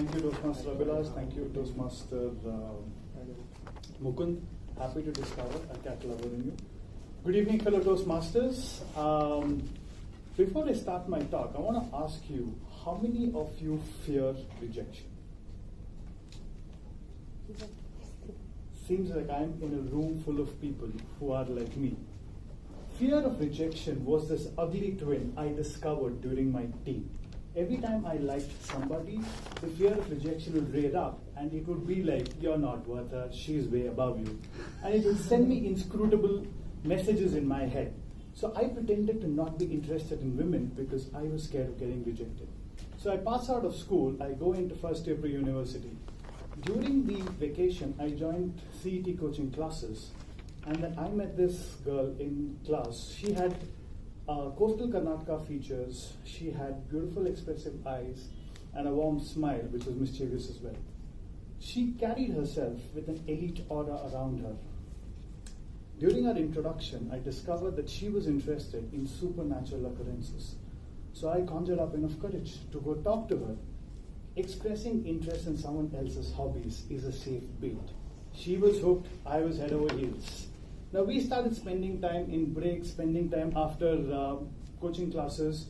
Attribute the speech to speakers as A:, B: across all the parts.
A: Thank you, Toastmaster Abhilash. Thank you, Toastmaster Mukund. Happy to discover a cat lover in you. Good evening, fellow Toastmasters. Before I start my talk, I want to ask you, how many of you fear rejection? Seems like I'm in a room full of people who are like me. Fear of rejection was this ugly twin I discovered during my teen. Every time I liked somebody, the fear of rejection would rear up, and it would be like, you're not worth her, she's way above you. And it would send me inscrutable messages in my head. So I pretended to not be interested in women because I was scared of getting rejected. So I pass out of school, I go into first year pre-university. During the vacation, I joined CET coaching classes, and then I met this girl in class. She had coastal Karnataka features, she had beautiful expressive eyes, and a warm smile, which was mischievous as well. She carried herself with an elite aura around her. During our introduction, I discovered that she was interested in supernatural occurrences. So I conjured up enough courage to go talk to her. Expressing interest in someone else's hobbies is a safe bait. She was hooked, I was head over heels. Now we started spending time in breaks, spending time after coaching classes,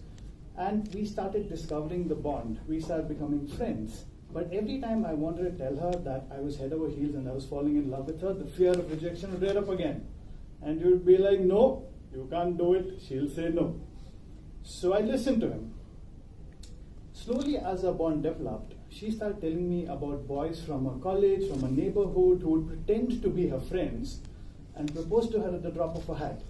A: and we started discovering the bond. We started becoming friends. But every time I wanted to tell her that I was head over heels and I was falling in love with her, the fear of rejection would rear up again. And you would be like, no, you can't do it. She'll say no. So I listened to him. Slowly, as our bond developed, she started telling me about boys from her college, from her neighborhood, who would pretend to be her friends and propose to her at the drop of a hat.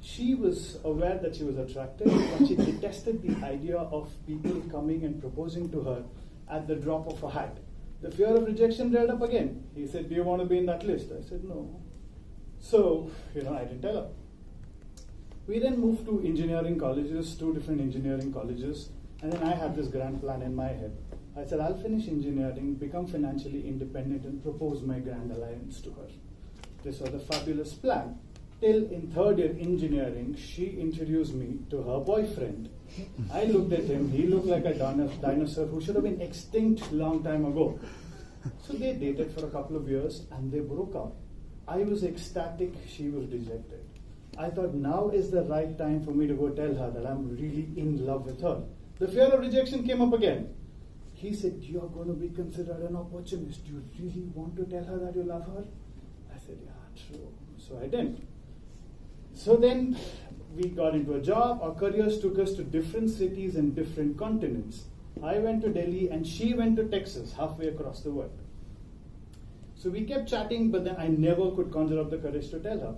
A: She was aware that she was attractive, but she detested the idea of people coming and proposing to her at the drop of a hat. The fear of rejection reared up again. He said, do you want to be in that list? I said, no. So, I didn't tell her. We then moved to engineering colleges, 2 different engineering colleges, and then I had this grand plan in my head. I said, I'll finish engineering, become financially independent, and propose my grand alliance to her. This was a fabulous plan. Till in 3rd year engineering, she introduced me to her boyfriend. I looked at him, he looked like a dinosaur who should have been extinct long time ago. So they dated for a couple of years and they broke up. I was ecstatic, she was dejected. I thought now is the right time for me to go tell her that I'm really in love with her. The fear of rejection came up again. He said, you're going to be considered an opportunist. Do you really want to tell her that you love her? I said, yeah, true. So I didn't. So then we got into a job. Our careers took us to different cities and different continents. I went to Delhi and she went to Texas, halfway across the world. So we kept chatting, but then I never could conjure up the courage to tell her.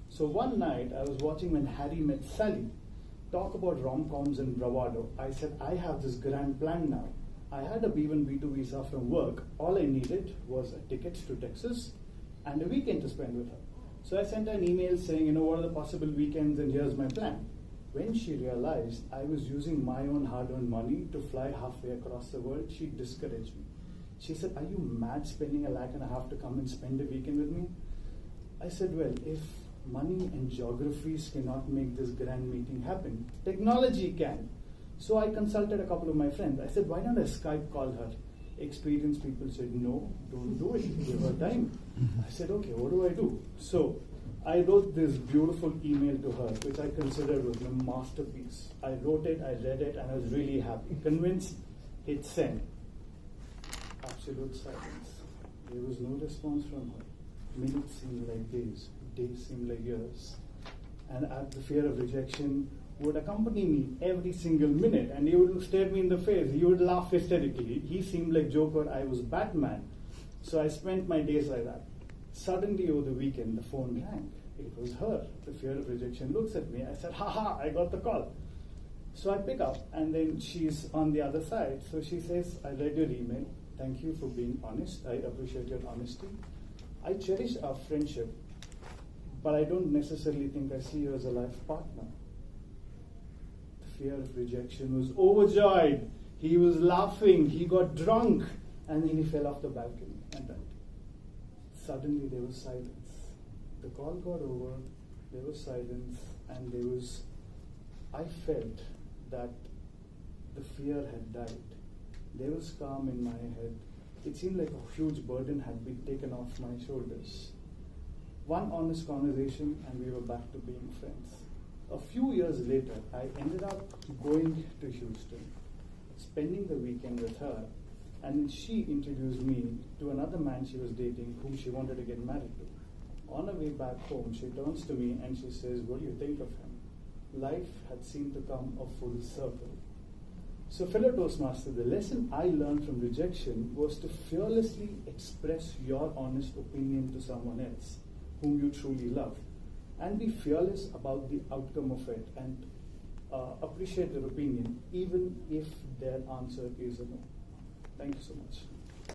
A: So one night I was watching When Harry Met Sally. Talk about rom-coms and bravado. I said, I have this grand plan now. I had a B1, B2 visa from work. All I needed was a ticket to Texas and a weekend to spend with her. So I sent her an email saying, what are the possible weekends and here's my plan. When she realized I was using my own hard-earned money to fly halfway across the world, she discouraged me. She said, are you mad spending $1.5 lakh to come and spend a weekend with me? I said, well, if money and geographies cannot make this grand meeting happen, technology can. So I consulted a couple of my friends. I said, why not I Skype call her? Experienced people said, no, don't do it, give her time. I said, okay, what do I do? So I wrote this beautiful email to her, which I considered was a masterpiece. I wrote it, I read it, and I was really happy. Convinced, hit send. Absolute silence. There was no response from her. Minutes seemed like days seemed like years. And the fear of rejection would accompany me every single minute, and he would stare me in the face. He would laugh hysterically. He seemed like Joker, I was Batman. So I spent my days like that. Suddenly over the weekend, the phone rang. It was her. The fear of rejection looks at me. I said, haha, I got the call. So I pick up, and then she's on the other side. So she says, I read your email. Thank you for being honest. I appreciate your honesty. I cherish our friendship, but I don't necessarily think I see you as a life partner. The fear of rejection was overjoyed. He was laughing. He got drunk. And then he fell off the balcony and died. Suddenly there was silence. The call got over. There was silence. And I felt that the fear had died. There was calm in my head. It seemed like a huge burden had been taken off my shoulders. One honest conversation and we were back to being friends. A few years later, I ended up going to Houston, spending the weekend with her, and she introduced me to another man she was dating whom she wanted to get married to. On her way back home, she turns to me and she says, "What do you think of him?" Life had seemed to come a full circle. So, fellow Toastmaster, the lesson I learned from rejection was to fearlessly express your honest opinion to someone else whom you truly love, and be fearless about the outcome of it, and appreciate their opinion even if their answer is a no. Thank you so much.